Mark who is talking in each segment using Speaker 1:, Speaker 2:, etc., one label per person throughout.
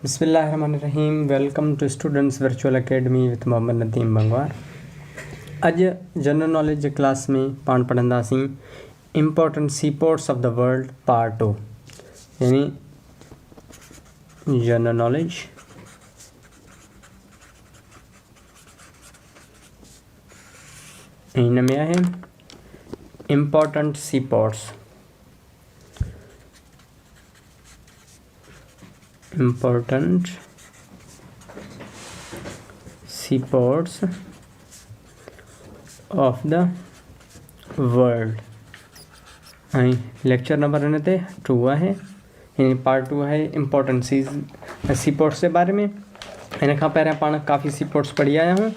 Speaker 1: बिस्मिल्लाहिर्रहमानिर्रहीम। Welcome to students virtual academy with Mohammad Nadeem Bangwar. अॼु general knowledge जे क्लास में पाण पढ़ंदासीं important seaports of the world part 2, यानी जनरल नॉलेज हिन में आहे important seaports. Important seaports of the world। ऐं लेक्चर नंबर हिन ते 2 आहे, हिन पार्ट 2 आहे इम्पोर्टेंट सीपोर्ट्स जे बारे में। हिन खां पहिरियां पाण काफ़ी सीपोर्ट्स पढ़ी आया आहियूं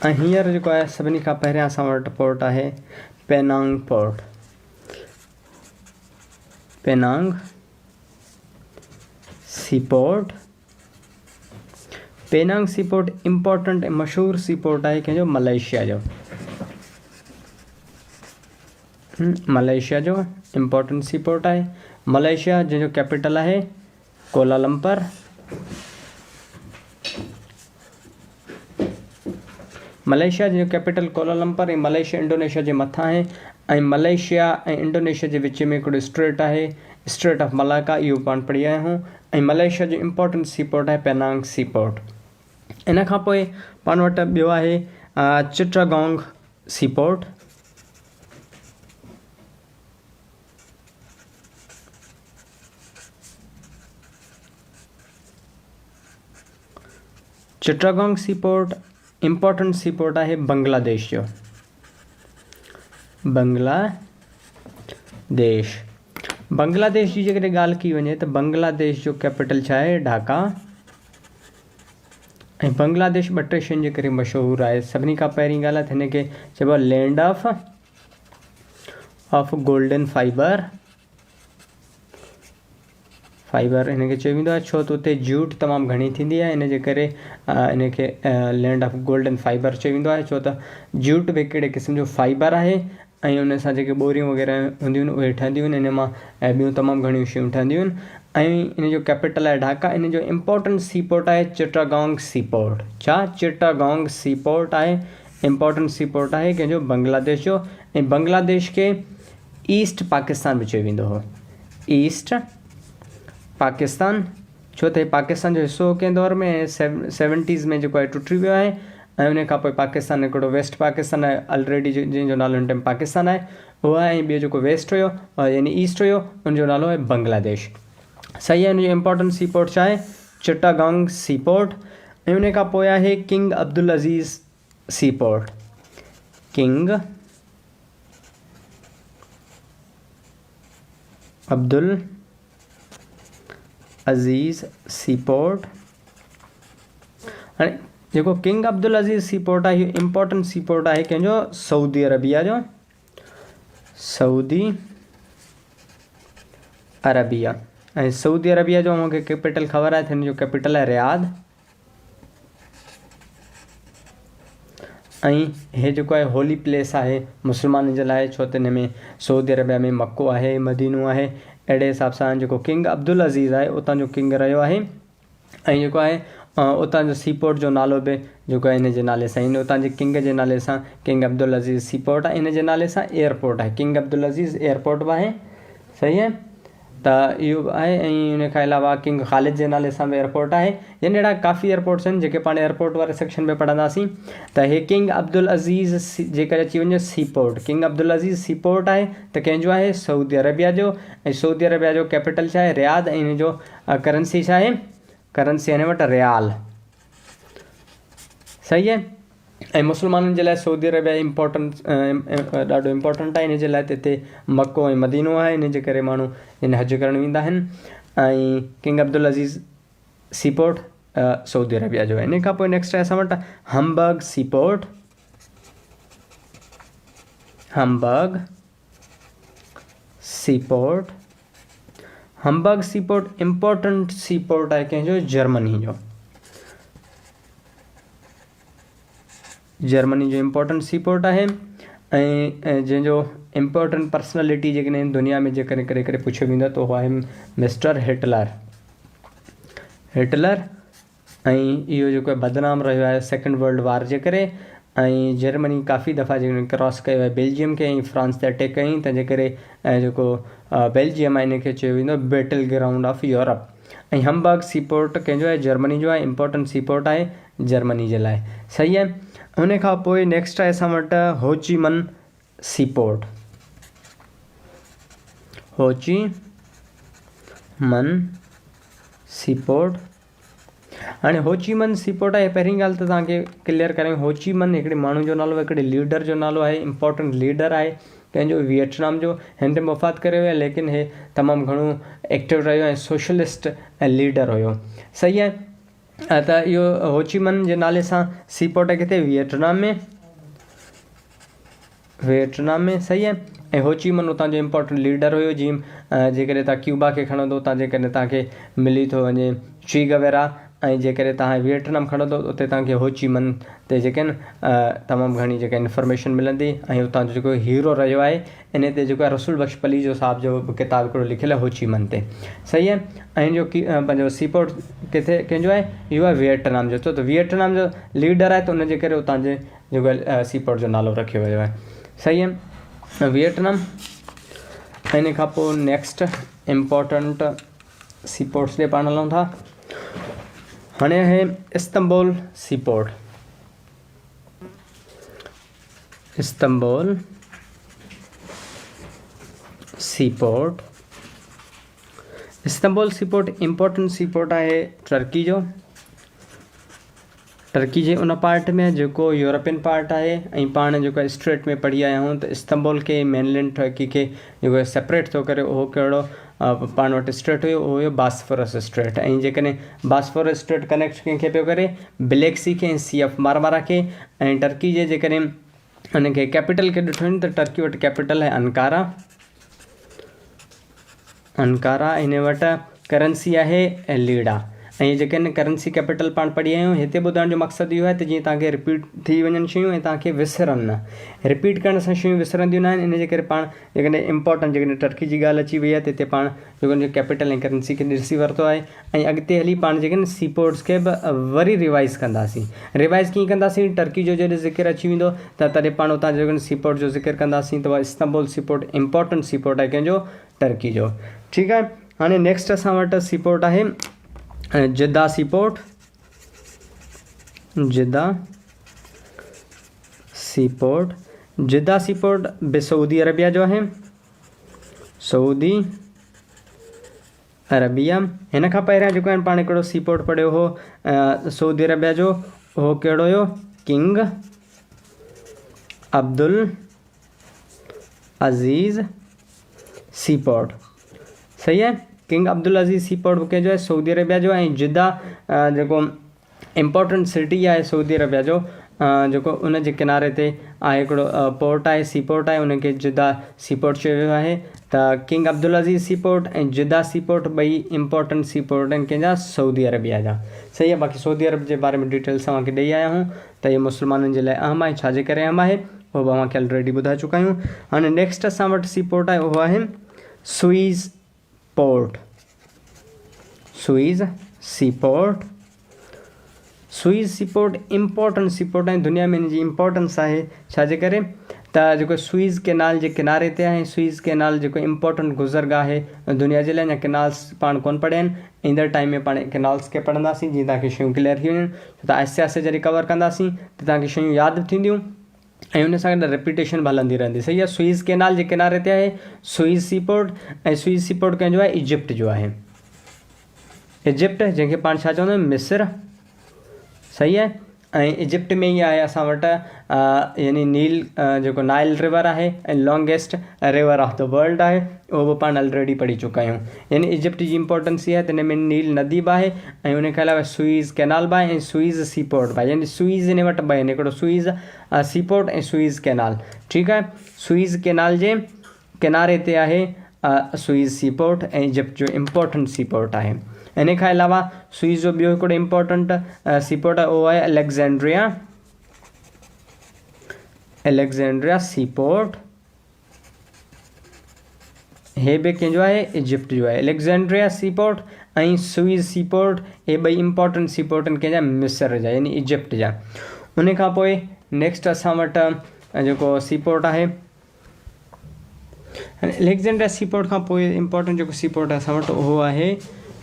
Speaker 1: ऐं हींअर जेको आहे सभिनी खां पहिरियां असां वटि पोर्ट आहे Penang port. Penang C port. Penang C port important ऐं मशहूरु सीपोर्ट आहे कंहिंजो, मलेशिया जो। मलेशिया जो इम्पोर्टेंट सीपोर्ट आहे। मलेशिया जंहिंजो कैपिटल आहे कोलालमपुर। मलेशिया जंहिंजो कैपिटल कोलालमपुर ऐं मलेशिया इंडोनेशिया जे मथां आहे ऐं मलेशिया ऐं इंडोनेशिया जे विच में हिकिड़ो स्ट्रेट आहे, स्ट्रेट ऑफ मलाका, इहो पाण पढ़ी आया आहियूं। ऐं मलेशिया जो इम्पोर्टेंट सीपोर्ट आहे पेनांग सीपोर्ट। इन खां पोइ पाण वटि ॿियो आहे Chittagong C port. Chittagong C port important seaport आहे बांग्लादेश जो। बांग्लादेश जी जेकॾहिं ॻाल्हि कई वञे त बांग्लादेश जो कैपिटल छा आहे, ढाका। ऐं बांग्लादेश 2-3 शयुनि जे करे मशहूरु आहे। सभिनी खां पहिरीं ॻाल्हि आहे त हिन खे चइबो आहे लैंड ऑफ गोल्डन फाइबर। हिन खे चयो वेंदो आहे छो त उते जूट तमामु घणी थींदी आहे, इन जे करे इन खे लैंड ऑफ गोल्डन फाइबर चयो वेंदो आहे, छो त जूट बि हिकिड़े क़िस्म जो फाइबर आहे ऐं उन सां जेके बोरियूं वग़ैरह हूंदियूं आहिनि उहे ठहंदियूं आहिनि, इन मां ऐं ॿियूं तमामु घणियूं शयूं ठहंदियूं आहिनि। ऐं इन जो कैपिटल आहे ढाका। इन जो इम्पोर्टेंट सीपोर्ट आहे चिट्टागोंग सीपोर्ट। छा? चिट्टागोंग सीपोर्ट आहे इम्पोर्टेंट सीपोर्ट आहे कंहिंजो, बांग्लादेश जो। ऐं बांग्लादेश खे ईस्ट पाकिस्तान बि चयो वेंदो हो, ईस्ट पाकिस्तान, छो त पाकिस्तान जो हिसो कंहिं दौर में 70s में जेको आहे टुटी वियो आहे ऐं उन खां पोइ पाकिस्तान हिकिड़ो वेस्ट पाकिस्तान आहे ऑलरेडी, जंहिंजो नालो हिन टाइम पाकिस्तान आहे उहो आहे। ऐं ॿियो जेको वेस्ट हुयो यानी ईस्ट हुयो उनजो नालो आहे बांग्लादेश। सही आहे। उनजो इम्पोर्टेंट सीपोर्ट छा आहे, चिट्टागोंग सीपोर्ट। ऐं उन खां पोइ आहे king Abdul Aziz C port. King Abdul Aziz C port. हाणे जेको किंग अब्दुल अज़ीज़ सीपोर्ट आहे इहो इम्पोर्टेंट सीपोर्ट आहे कंहिंजो, सऊदी अरबिया जो। Saudi Arabia. ऐं सऊदी अरबिया जो मूंखे कैपिटल ख़बर आहे त हिन जो कैपिटल आहे रियाद। ऐं हे जेको आहे होली प्लेस आहे मुस्लमाननि जे लाइ, छो त हिन में सऊदी अरबिया में मक्को आहे, मदीनो आहे। अहिड़े हिसाब सां जेको किंग अब्दुल अज़ीज़ आहे उतां जो किंग रहियो आहे ऐं जेको आहे उतां जो सीपोर्ट जो नालो बि जेको आहे इन जे नाले सां, इन उतां जे किंग जे नाले सां किंग अब्दुल अज़ीज़ सीपोर्ट आहे। इन जे नाले सां एयरपोर्ट आहे, किंग अब्दुल अज़ीज़ एयरपोर्ट बि आहे। सही आहे, त इहो आहे। ऐं इन खां अलावा किंग ख़ालिद जे नाले सां बि एयरपोर्ट आहे। यानी अहिड़ा काफ़ी एयरपोर्ट्स आहिनि जेके पाण एयरपोर्ट वारे सेक्शन में पढ़ंदासीं। त हे किंग अब्दुल अज़ीज़ जेकर अची वञे C port, king Abdul Aziz C port आहे त कंहिंजो आहे, सऊदी अरबिया जो। ऐं सऊदी अरबिया जो कैपिटल छा आहे, रियाद। ऐं इन जो करेंसी छा आहे, करेंसी हिन वटि रियाल। सही आहे। ऐं मुस्लमाननि जे लाइ सऊदी अरबिया ॾाढो इम्पोर्टेंट आहे। इन जे लाइ त हिते मक्को ऐं मदीनो आहे, इन जे करे माण्हू हिन हज करणु वेंदा आहिनि। ऐं king Abdul Aziz seaport Saudi Arabia जो आहे। इन खां पोइ नेक्स्ट आहे असां वटि Hamburg seaport. Hamburg seaport. Hamburg seaport important seaport आहे कंहिंजो, जर्मनी जो। जर्मनी जो इम्पोर्टेंट सीपोर्ट आहे। ऐं जंहिंजो इम्पोर्टेंट पर्सनैलिटी जेकॾहिं दुनिया में जेकॾहिं करे पुछियो वेंदो त उहो आहे मिस्टर हिटलर। हिटलर ऐं इहो जेको आहे बदनाम रहियो आहे सेकेंड वर्ल्ड वार जे करे। ऐं जर्मनी काफ़ी दफ़ा जेको क्रॉस कयो आहे बेल्जियम खे ऐं फ्रांस ते अटैक कयईं, तंहिंजे करे जेको बेल्जियम आहे इन खे चयो वेंदो आहे बैटल ग्राउंड ऑफ यूरोप। ऐं हम्बर्ग सीपोर्ट कंहिंजो आहे, जर्मनी जो आहे, इंपॉर्टेंट सीपोर्ट आहे जर्मनी जे लाइ। सही आहे। उन खां पोइ नेक्स्ट आहे असां वटि होचीमन सीपोर्ट। होचीमन सीपोर्ट। हाणे होचीमन सीपोर्ट आहे, पहिरीं ॻाल्हि त तव्हांखे क्लियर करियूं, होचीमन हिकिड़े माण्हू जो नालो आहे, हिकिड़े लीडर जो नालो आहे, इंपॉर्टेंट लीडर आहे कंहिंजो वियतनाम जो। हिन ते वफ़ात करे वियो आहे, लेकिन हे तमामु घणो एक्टिव रहियो ऐं सोशलिस्ट लीडर हुयो। सही आहे। त इहो होचीमन जे नाले सां सीपोर्ट आहे किथे, वियतनाम में। सही आहे। ऐं होचीमन उतां जो इंपॉर्टेंट लीडर हुयो। जीअं जेकॾहिं तव्हां क्यूबा खे खणंदो, तव्हां जेकॾहिं तव्हांखे मिली थो वञे ची गवेरा, ऐं जेकॾहिं तव्हां वियतनाम खणंदो उते तव्हांखे होचीमन ते जेके आहिनि तमामु घणी जेका इंफॉर्मेशन मिलंदी। ऐं उतां जो जेको हीरो रहियो आहे इन ते जेको आहे रसूल बख्श पली जो साहब जो किताबु हिकिड़ो लिखियलु आहे होचीमन ते। सही आहे। ऐं जो पंहिंजो सीपोर्ट किथे कंहिंजो आहे, इहो आहे वियतनाम जो। छो त वियतनाम जो लीडर आहे त उनजे करे उतां जे जेको आहे सीपोर्ट जो नालो रखियो वियो आहे। सही आहे। वियतनाम। इन खां पोइ नेक्स्ट इम्पोर्टेंट सीपोर्ट्स ते पाण हलूं था। हाणे आहे Istanbul C port. Istanbul C port important seaport आहे टर्की जो। टर्की जे उन पार्ट में जेको यूरोपियन पार्ट आहे, ऐं पाण जेको आहे स्ट्रेट में पढ़ी आया आहियूं त इस्तंबुल खे मेनलैंड टर्की खे जेको आहे सेपरेट थो करे, उहो कहिड़ो पाण वटि स्ट्रेट हुयो, उहो हुयो बास्फोरस स्ट्रेट। ऐं जेकॾहिं बास्फोरस स्ट्रेट कनेक्ट कंहिंखे पियो करे, ब्लैक सी खे ऐं सी ऑफ मारमारा खे। ऐं टर्की जे जेकॾहिं उनखे कैपिटल खे ॾिठो त टर्की वटि कैपिटल आहे अंकारा। हिन वटि करंसी आहे लीरा। ऐं जेके आहिनि करंसी कैपिटल पाण पढ़ी आहियूं। हिते ॿुधाइण जो मक़सदु इहो आहे त जीअं तव्हांखे रिपीट थी वञनि शयूं ऐं तव्हांखे विसरनि न। रिपीट करण सां शयूं विसरंदियूं न आहिनि। इन जे करे पाण जेकॾहिं इंपॉर्टेंट जेकॾहिं टर्की जी ॻाल्हि अची वई आहे त हिते पाण जेको हुनजो कैपिटल ऐं करंसी खे ॾिसी वरितो आहे। ऐं अॻिते हली पाण जेके आहिनि सीपोर्ट्स खे बि वरी रिवाइज़ कंदासीं। रिवाइज़ कीअं कंदासीं, टर्की जो जॾहिं ज़िक्र अची वेंदो त तॾहिं पाण उतां जेको सीपोर्ट जो ज़िक्र कंदासीं। त उहा इस्तंबुल सीपोर्ट इंपॉर्टेंट सीपोर्ट आहे कंहिंजो, टर्की जो। ठीकु आहे। हाणे नेक्स्ट असां वटि सीपोर्ट आहे जिद्दा सीपोर्ट। जिद्दा सीपोर्ट बि सऊदी अरबिया जो आहे। Saudi Arabia. हिन खां पहिरियां जेको आहे पाण हिकिड़ो सीपोर्ट पढ़ियो हो सऊदी अरबिया जो, उहो कहिड़ो हुयो, किंग अब्दुल अज़ीज़ सीपोर्ट। सही आहे। किंग अब्दुल अज़ीज़ सीपोर्ट कंहिंजो आहे, सऊदी अरबिया जो। ऐं जिद्दा जेको इंपॉर्टेंट सिटी आहे सऊदी अरबिया जो, जेको उन जे किनारे ते आहे हिकिड़ो पोर्ट आहे, सीपोर्ट आहे, उनखे जिद्दा सीपोर्ट चयो वियो आहे। त किंग अब्दुल अज़ीज़ सीपोर्ट ऐं जिद्दा सीपोर्ट ॿई इंपॉर्टेंट सीपोर्ट आहिनि कंहिंजा, सऊदी अरबिया जा। सही आहे। बाक़ी सऊदी अरब जे बारे में डिटेल्स तव्हांखे ॾेई आया आहियूं त इहे मुस्लमाननि जे लाइ अहम आहे। छाजे करे अहम आहे उहो बि तव्हांखे ऑलरेडी ॿुधाए चुका आहियूं। हाणे नेक्स्ट असां वटि सीपोर्ट आहे, उहो आहे Swiss port. Swiss C port important C port आहे। दुनिया में हिन जी इंपॉर्टेंस आहे छाजे करे त जेको स्विस कैनाल जे किनारे ते आहे। स्विस कैनाल जेको इंपॉर्टेंट गुज़रगाह आहे दुनिया जे लाइ। अञा कैनाल्स पाण कोन पढ़िया आहिनि। ईंदड़ टाइम में पाण कैनाल्स खे पढ़ंदासीं जीअं तव्हांखे शयूं क्लियर थी वञनि। त आहिस्ते आहिस्ते जॾहिं कवर कंदासीं त तव्हांखे शयूं यादि थींदियूं ऐं उन सां गॾु रिपीटेशन बि हलंदी रहंदी। सही आहे। स्विस कैनाल जे किनारे ते आहे स्विस सीपोर्ट। ऐं स्विस सीपोर्ट कंहिंजो आहे, इजिप्ट जो आहे। इजिप्ट जंहिंखे पाण छा चवंदा आहियूं, मिस्र। सही आहे। ऐं इजिप्ट में ई आहे असां वटि यानी नील जेको नाइल रिवर आहे ऐं longest river of the world आहे, उहो बि पाण ऑलरेडी पढ़ी चुका आहियूं। यानी इजिप्ट जी इंपॉर्टेंस इहा आहे त हिन में नील नदी बि आहे ऐं उन खां अलावा स्विस कैनाल बि आहे ऐं स्विस सीपोर्ट बि आहे। यानी स्विस हिन वटि ॿ आहिनि, हिकिड़ो स्विस सीपोर्ट ऐं स्विस कैनाल। ठीकु आहे। स्विस कैनाल जे किनारे ते आहे स्विस सीपोर्ट ऐं इजिप्ट जो इंपॉर्टेंट सीपोर्ट आहे। इन खां अलावा स्विस जो ॿियो हिकिड़ो इंपॉर्टेंट सीपोर्ट आहे, उहो आहे अलेक्जेंड्रिया सीपोर्ट। हे बि कंहिंजो आहे, इजिप्ट जो आहे। अलेक्जेंड्रिया सीपोर्ट ऐं सुइज़ सी पोर्ट, हे ॿई इंपॉर्टेंट सी पोर्ट आहिनि कंहिंजा, मिस्र जा यानी इजिप्ट जा। उन खां पोइ नेक्स्ट असां वटि जेको सी पोर्ट आहे अलेक्जेंड्रिया सी पोर्ट खां पोइ इंपॉर्टेंट जेको सी पोर्ट आहे असां वटि उहो आहे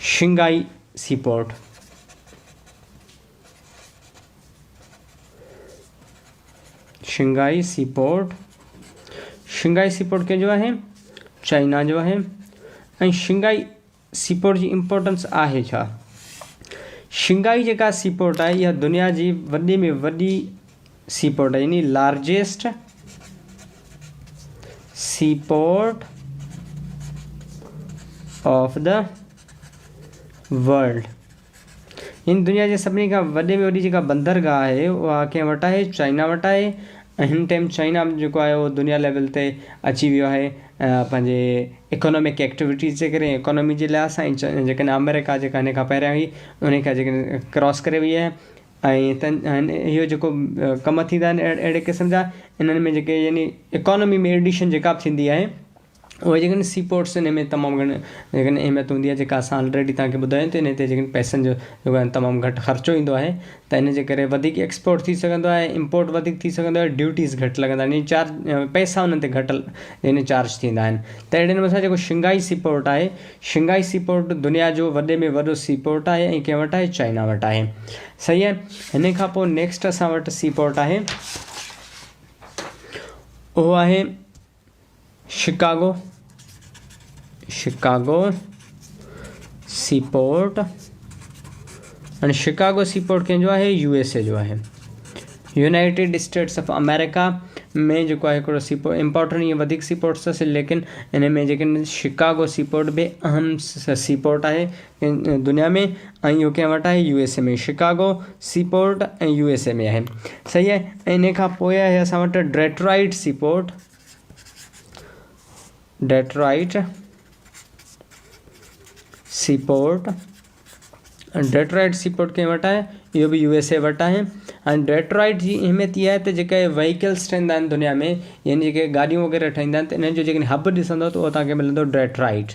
Speaker 1: Shanghai C port. Shanghai C port, Shanghai C port कंहिंजो आहे, चाइना जो आहे। ऐं शिंगाई सी पोर्ट जी इंपॉर्टेंस आहे छा, शिंगाई जेका सी पोर्ट आहे इहा दुनिया जी वॾे में वॾी सी पोर्ट आहे, यानी largest C port of the world. इन दुनिया जे सभिनी खां वॾे में वॾी जेका बंदरगाह आहे उहा कंहिं वटि आहे, चाइना वटि आहे। ऐं हिन टाइम चाइना जेको आहे उहो दुनिया लेवल ते अची वियो आहे पंहिंजे इकोनॉमिक एक्टिविटीज़ जे करे, इकोनॉमी जे लिहाज़ सां। ऐं जेकॾहिं अमेरिका जेका हिन खां पहिरियां हुई उन खे जेकॾहिं क्रॉस करे वई आहे। ऐं इहो जेको कम थींदा आहिनि अहिड़े क़िस्म जा, इन्हनि में जेके यानी इकोनॉमी में एडिशन जेका बि थींदी आहे उहे जेकॾहिं सी पोर्ट्स इन में तमामु घणी जेकॾहिं अहमियत हूंदी आहे, जेका असां ऑलरेडी तव्हांखे ॿुधायूं त इन ते जेकॾहिं पैसनि जो जेको आहे तमामु घटि ख़र्चो ईंदो आहे, त इन जे करे वधीक एक्सपोर्ट थी सघंदो आहे, इम्पोर्ट वधीक थी सघंदो आहे, ड्यूटीज़ घटि लॻंदा आहिनि, चार्ज पैसा उन्हनि ते घटि यानी चार्ज थींदा आहिनि। त अहिड़े नमूने सां जेको शिंगाई सी पोर्ट आहे, शिंगाई सी पोर्ट दुनिया जो वॾे में वॾो सी पोर्ट आहे ऐं कंहिं वटि आहे, चाइना वटि आहे। सही आहे। हिन खां पोइ नेक्स्ट असां वटि सी पोर्ट आहे उहो आहे शिकागो, शिकागो सी पोर्ट। ऐं शिकागो सी पोर्ट कंहिंजो आहे, USA जो आहे, यूनाइटेड स्टेट्स ऑफ अमेरिका में जेको आहे हिकिड़ो सी पोर्ट इंपॉर्टेंट, ईअं वधीक सी पोर्ट्स अथसि, लेकिन इन में जेके शिकागो सी पोर्ट बि अहम सी पोर्ट आहे दुनिया में। ऐं इहो कंहिं वटि आहे, USA में। शिकागो सी पोर्ट ऐं USA में आहे। सही आहे। ऐं इन खां पोइ आहे असां वटि Detroit sea port, Detroit sea port. Detroit sea port कंहिं वटि आहे, इहो बि USA वटि आहे। ऐं डेट्रॉइट जी अहमियत इहा आहे त जेके व्हीकल्स ठहींदा आहिनि दुनिया में, यानी जेके गाॾियूं वग़ैरह ठहींदा आहिनि, त इन्हनि जो जेकॾहिं हब ॾिसंदो त उहो तव्हांखे मिलंदो डेट्रॉइट,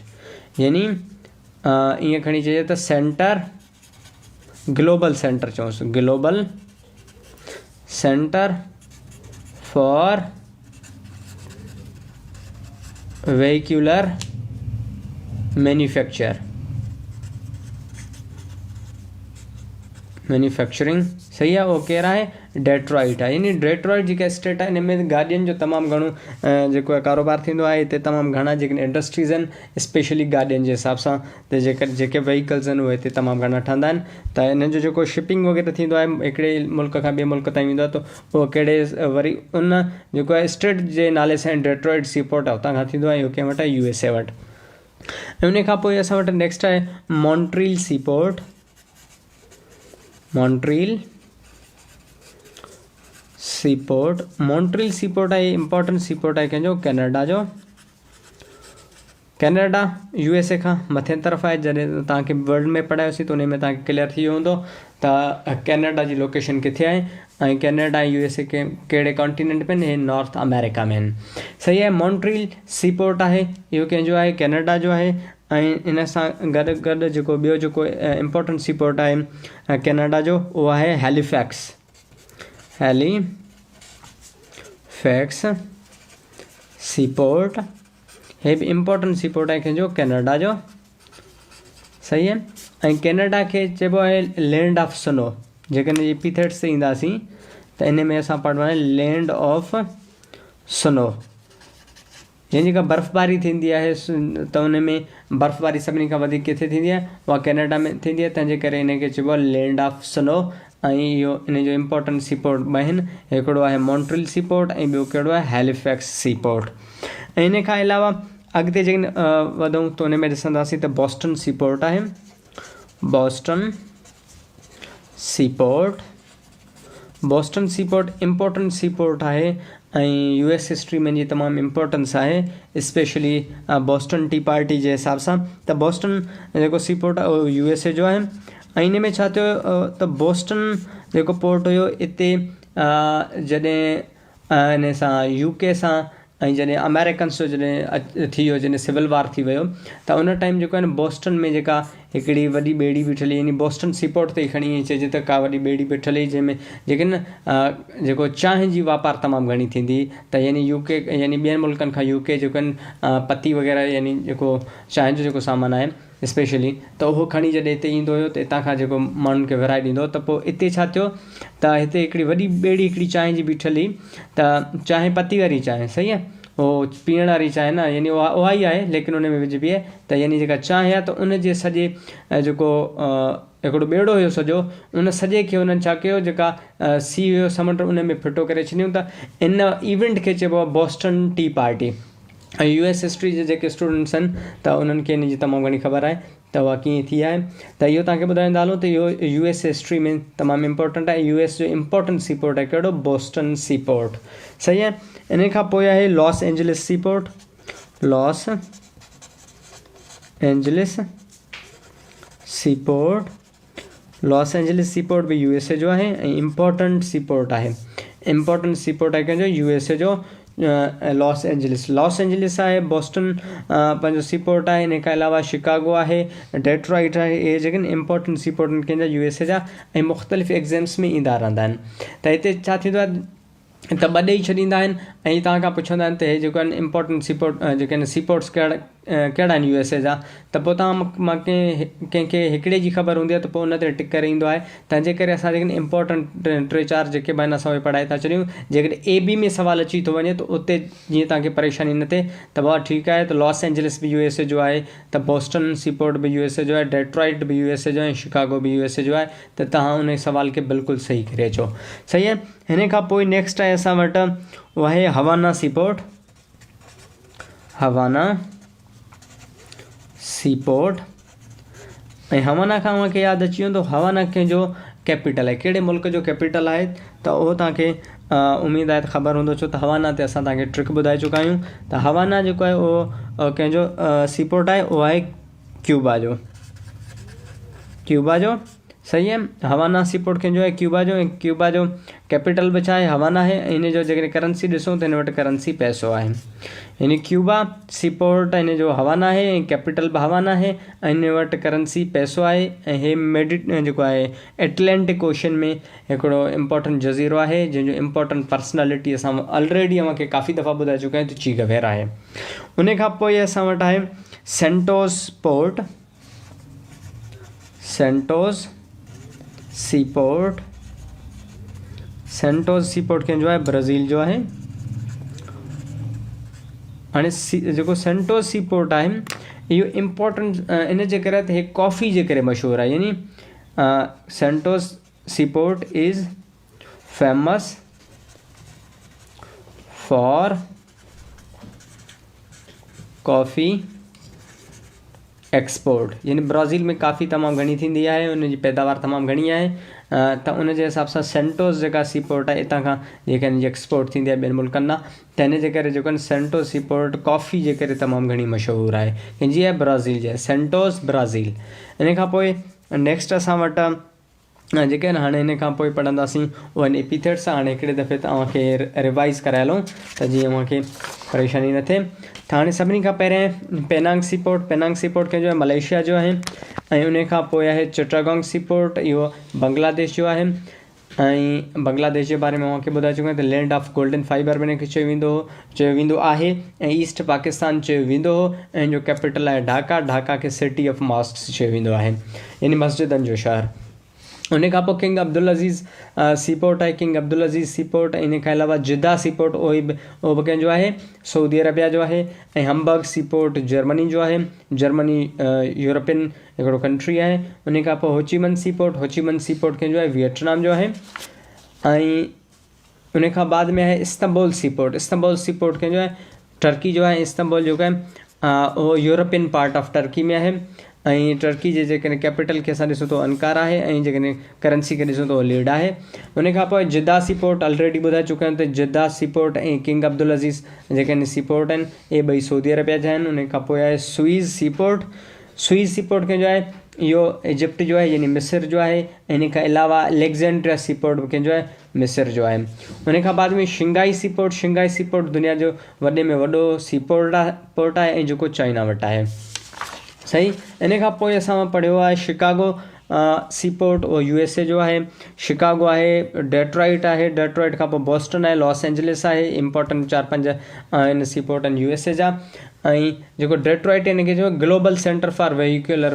Speaker 1: यानी ईअं खणी चइजे त सेंटर, ग्लोबल सेंटर चऊंसि, global centre for vehicular manufacturing. सही आहे। उहो कहिड़ा आहे, डेट्रॉइट आहे। यानी डेट्रॉइट जेका स्टेट आहे, हिन में गाॾियुनि जो तमामु घणो जेको आहे कारोबार थींदो आहे। हिते तमामु घणा जेके इंडस्ट्रीज़ आहिनि, स्पेशली गाॾियुनि जे हिसाब सां, त जेके व्हीकल्स आहिनि उहे हिते तमामु घणा ठहंदा आहिनि। त हिन जो जेको शिपिंग वग़ैरह थींदो आहे हिकिड़े मुल्क खां ॿिए मुल्क ताईं वेंदो आहे, त उहो कहिड़े वरी उन जेको आहे स्टेट जे नाले सां डेट्रॉइट सी पोर्ट आहे उतां खां थींदो आहे। इहो कंहिं वटि आहे, USA वटि। ऐं उन खां पोइ असां वटि नेक्स्ट आहे Montreal seaport, Montreal seaport. Montreal C port आहे इंपॉर्टेंट सी पोर्ट आहे कंहिंजो, कैनेडा जो। कैनेडा USA खां मथे तरफ़ आहे। जॾहिं तव्हांखे वर्ल्ड में पढ़ायोसीं त उन में तव्हांखे क्लियर थी वियो हूंदो त कैनेडा जी लोकेशन किथे आहे। ऐं कैनेडा ऐं USA के कहिड़े कॉन्टिनेंट में आहिनि, हे नॉर्थ अमेरिका में आहिनि। सही आहे। मॉन्ट्रील सी पोर्ट आहे, इहो कंहिंजो आहे, कैनेडा जो आहे। ऐं इन सां गॾु गॾु जेको ॿियो जेको इंपॉर्टेंट सी पोर्ट आहे कैनेडा जो, उहो आहे हैलीफैक्स, हैलीफैक्स सी पोर्ट। हे बि इंपॉर्टेंट सी पोर्ट आहे कंहिंजो, कैनेडा जो। सही आहे। ऐं कैनेडा खे चइबो आहे लैंड ऑफ स्नो। जेकॾहिं एपिथेट्स ते ईंदासीं त इन में असां पढ़ंदो आहे लैंड ऑफ स्नो, यानी जेका बर्फ़बारी थींदी आहे त उन में बर्फ़बारी सभिनी खां वधीक किथे थींदी आहे, उहा कैनेडा में थींदी आहे। तंहिंजे करे इनखे चइबो आहे लैंड ऑफ स्नो। ऐं इहो इन जो इंपॉर्टेंट सी पोर्ट ॿ आहिनि, हिकिड़ो आहे मॉन्ट्रील सी पोर्ट ऐं ॿियो कहिड़ो आहे, हैलीफैक्स सी पोर्ट। ऐं इन खां अलावा अॻिते जेकॾहिं वधूं त उन में ॾिसंदासीं त बॉस्टन सी पोर्ट आहे, Boston sea port. Boston sea port important C port आहे ऐं US हिस्ट्री में जी तमामु इम्पोर्टेंस आहे, स्पेशली बॉस्टन टी पार्टी जे हिसाब सां। त बॉस्टन जेको सी पोर्ट आहे उहो USA जो आहे। ऐं इन में छा थियो त बॉस्टन जेको पोर्ट हुयो, इते जॾहिं इन सां UK सां ऐं जॾहिं अमेरिकन्स जो जॾहिं थी वियो, जॾहिं सिविल वार थी वियो, त उन टाइम जेको आहे न बोस्टन में जेका हिकिड़ी वॾी ॿेड़ी बीठल हुई, यानी बोस्टन सीपोर्ट ते खणी चइजे त का वॾी ॿेड़ी बीठल हुई जंहिंमें जेके न जेको चांहि जी वापारु तमामु घणी थींदी, त यानी यूके यानी ॿियनि मुल्कनि खां यूके जेको आहिनि पती वग़ैरह यानी जेको चांहि जो जेको सामान आहे स्पेशली, त उहो खणी जॾहिं हिते ईंदो हुयो त हितां खां जेको माण्हुनि खे विराए ॾींदो, त पोइ हिते छा थियो त हिते हिकिड़ी वॾी ॿेड़ी हिकिड़ी चांहि जी बीठल हुई, त चांहि पती वारी चांहि, सही आहे, उहो पीअण वारी चांहि न, यानी उहा ई आहे लेकिन उन में विझबी आहे, त यानी जेका चांहि आहे त उन जे सॼे जेको हिकिड़ो ॿेड़ो हुयो सॼो, उन सॼे खे उन्हनि छा कयो, जेका सी हुयो समुंड उन में फिटो करे छॾियूं, त इन इवेंट खे चइबो आहे बोस्टन टी पार्टी। ऐं US हिस्ट्री जे जेके स्टूडेंट्स आहिनि त उन्हनि खे इन जी तमामु घणी ख़बर आहे त उहा कीअं थी आहे। त इहो तव्हांखे ॿुधाईंदा हलूं त इहो US हिस्ट्री में तमामु इम्पोर्टेंट आहे। US जो इम्पोर्टेंट सीपोर्ट आहे कहिड़ो, बोस्टन सीपोर्ट, सही आहे। इन खां पोइ आहे Los Angeles C port, Los Angeles C port, Los Angeles C port बि USA जो आहे ऐं इम्पोर्टेंट सीपोर्ट आहे, इम्पोर्टेंट सीपोर्ट आहे कंहिंजो USA जो लॉस एंजलिस आहे, बोस्टन पंहिंजो सीपोर्ट आहे, इन खां अलावा शिकागो आहे, डेट्रॉइट आहे, इहे जेके आहिनि इम्पोर्टेंट सीपोर्ट आहिनि कंहिंजा USA जा, ऐं मुख़्तलिफ़ एग्ज़ाम्स में ईंदा रहंदा आहिनि। त हिते छा थींदो आहे त ॿ ॾेई छॾींदा आहिनि ऐं तव्हां खां पुछंदा आहिनि त हे जेको आहिनि इम्पोर्टेंट सीपोर्ट जेके आहिनि सीपोर्ट्स कहिड़ा आहिनि USA जा, त पोइ तव्हां मां कंहिंखे हिकिड़े जी ख़बर हूंदी आहे त पोइ उन ते टिक करे ईंदो आहे। तंहिंजे करे असां जेके इम्पोर्टेंट 3-4 जेके बि आहिनि असां उहे पढ़ाए था छॾियूं। जेकॾहिं AB में सुवालु अची थो वञे त उते जीअं तव्हांखे परेशानी न थिए त भाउ ठीकु आहे, त लॉस एंजलिस बि USA जो आहे, त बोस्टन सीपोर्ट बि USA जो आहे, डेट्रॉइट बि USA जो आहे, शिकागो बि USA जो आहे, त तव्हां उन सुवाल खे बिल्कुलु सही करे अचो, सही आहे। हिन खां पोइ नेक्स्ट आहे असां वटि उहा आहे हवाना सीपोर्ट, हवाना सीपोर्ट। ऐं हवाना खां मूंखे यादि अची वेंदो, हवाना कंहिंजो कैपिटल आहे, कहिड़े मुल्क जो कैपिटल आहे, त उहो तव्हांखे उमेदु आहे त ख़बर हूंदो, छो त हवाना ते असां तव्हांखे ट्रिक ॿुधाए चुका आहियूं। त हवाना जेको आहे उहो कंहिंजो सीपोर्ट आहे, उहो आहे क्यूबा जो, क्यूबा जो, सही आहे। हवाना सीपोर्ट कंहिंजो आहे, क्यूबा जो, ऐं क्यूबा जो कैपिटल बि छा आहे, हवाना आहे, ऐं इन जो जेकॾहिं करंसी ॾिसूं त हिन वटि करंसी पैसो आहे, यानी क्यूबा सीपोर्ट इन जो हवाना आहे ऐं कैपिटल बि हवाना आहे, ऐं हिन वटि करंसी पैसो आहे, ऐं हे जेको आहे एटलांटिक ओशन में हिकिड़ो इम्पोर्टेंट जज़ीरो आहे, जंहिंजो इम्पोर्टेंट पर्सनैलिटी असां ऑलरेडी मूंखे काफ़ी दफ़ा ॿुधाए चुका आहियूं, त ची गवेरा आहे। उन खां पोइ असां वटि आहे Santos port, Santos seaport, Santos seaport कंहिंजो आहे, ब्राज़ील जो आहे। हाणे जेको सेंटोस सीपोर्ट आहे इहो इम्पोर्टेंट इन जे करे त हे कॉफ़ी जे करे मशहूरु आहे, यानी Santos seaport is famous for coffee export, यानी ब्राज़ील में काफ़ी तमामु घणी थींदी आहे, उनजी पैदावार तमामु घणी आहे, त उन जे हिसाब सां सेंटोस जेका सीपोर्ट आहे हितां खां जेका हिन जी एक्सपोर्ट थींदी आहे ॿियनि मुल्कनि मां, त हिन जे करे जेको आहिनि सेंटोस सीपोर्ट कॉफ़ी जे करे तमामु घणी मशहूरु आहे, कंहिंजी आहे, ब्राज़ील जी आहे, सेंटोस ब्राज़ील। इन खां पोइ नेक्स्ट असां वटि जेके आहिनि हाणे हिन खां पोइ पढ़ंदासीं उहे आहिनि एपिथेट्स। हाणे हिकिड़े दफ़े तव्हांखे रिवाइज़ कराए हलूं त जीअं मूंखे परेशानी न थिए। त हाणे सभिनी खां पहिरियों पेनांग सीपोर्ट, पेनांग सीपोर्ट कंहिंजो आहे, मलेशिया जो आहे, ऐं उन खां पोइ आहे चिटागोंग सीपोर्ट, इहो बांग्लादेश जो आहे, ऐं बांग्लादेश जे बारे में मूंखे ॿुधाए चुका आहिनि त लैंड ऑफ गोल्डन फाइबर में हिनखे चयो वेंदो आहे, ऐं ईस्ट पाकिस्तान चयो वेंदो हो, ऐं जो कैपिटल आहे ढाका, ढाका खे सिटी ऑफ मॉस्क्स चयो वेंदो आहे, यानी मस्जिदनि जो शहर। उन खां पोइ किंग अब्दुल अज़ीज़ सीपोर्ट आहे, किंग अब्दुल अज़ीज़ सीपोर्ट, इन खां अलावा जिदा सीपोर्ट उहो बि कंहिंजो आहे, सऊदी अरबिया जो आहे, ऐं हम्बर्ग सीपोर्ट जर्मनी जो आहे, जर्मनी यूरोपियन हिकिड़ो कंट्री आहे। उन खां पोइ होचीमन सीपोर्ट, होचीमन सीपोर्ट कंहिंजो आहे, वियतनाम जो आहे, ऐं उन खां बाद में आहे इस्तंबुल सीपोर्ट, इस्तंबुल सीपोर्ट कंहिंजो आहे, टर्की जो आहे। इस्तंबुल जेको आहे उहो यूरोपियन पार्ट ऑफ टर्की में आहे, ऐं टर्की जे जेकॾहिं कैपिटल खे असां ॾिसूं त अंकारा आहे, ऐं जेकॾहिं करंसी खे ॾिसूं त उहो लीड आहे। उन खां पोइ जिदा सीपोर्ट ऑलरेडी ॿुधाए चुका आहियूं त जिदा सीपोर्ट ऐं किंग अब्दुल अज़ीज़ जेके आहिनि सीपोर्ट आहिनि, इहे ॿई सऊदी अरबिया जा आहिनि। उन खां पोइ आहे स्वीज़ सीपोर्ट, स्वीज़ सीपोर्ट कंहिंजो आहे, इहो इजिप्ट जो आहे यानी मिस्र जो आहे। इन खां अलावा अलेक्जेंड्रिया सी पोर्ट बि कंहिंजो आहे, मिस्र जो आहे। उन खां बाद में Shanghai sea port, Shanghai sea port दुनिया जो वॾे में वॾो सी पोर्ट आहे ऐं जेको चाइना वटि आहे। सही। इन खां पोइ असां पढ़ियो आहे शिकागो सी पोर्ट, उहो USA जो आहे। शिकागो आहे, डेट्रॉइट आहे, डेट्रॉइट खां पोइ बॉस्टन आहे, लॉस एंजलिस आहे। इम्पोर्टेंट 4-5 आहिनि सी पोर्ट आहिनि USA जा। ऐं जेको डेट्रॉइट हिनखे जो ग्लोबल सेंटर फॉर वेहिकुलर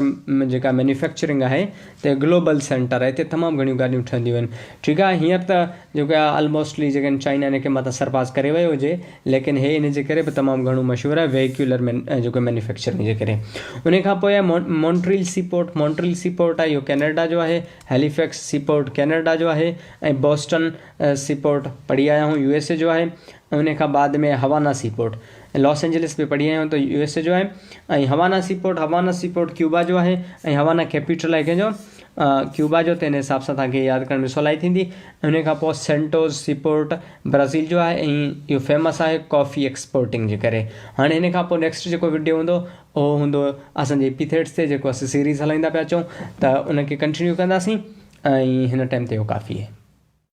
Speaker 1: जेका मैन्युफैक्चरिंग आहे त ग्लोबल सेंटर आहे, हिते तमामु घणियूं गाॾियूं ठहंदियूं आहिनि। ठीकु आहे। हींअर त जेको आहे ऑलमोस्टली जेके आहिनि चाइना हिनखे मथां सरपास करे वियो हुजे, लेकिन हे इन जे करे बि तमामु घणो मशहूरु आहे वेहिकुलर जेको मैन्युफैक्चरिंग जे करे। उन खां पोइ आहे Montreal sea port, Montreal sea port आहे, इहो कैनेडा जो आहे। हैलिफैक्स सी पोर्ट कैनेडा जो आहे। ऐं बॉस्टन सी पोर्ट पढ़ी आया आहियूं, USA जो आहे। उन खां बाद में हवाना सी पोर्ट, लॉस एंजलिस बि पढ़ी आया आहियूं त USA जो आहे। ऐं हवाना सी पोर्ट क्यूबा जो आहे। ऐं हवाना कैपिटल आहे कंहिंजो, क्यूबा जो, त हिन हिसाब सां तव्हांखे यादि करण में सवलाई थींदी। उन खां पोइ सेंटोस सी पोर्ट ब्राज़ील जो आहे ऐं इहो फेमस आहे कॉफ़ी एक्सपोर्टिंग जे करे। हाणे हिन खां पोइ नेक्स्ट जेको वीडियो हूंदो उहो हूंदो असांजे एपिथेट्स ते, जेको असीं सीरीज़ हलाईंदा पिया अचूं, त उनखे कंटिन्यू कंदासीं। ऐं हिन टाइम ते इहो काफ़ी आहे।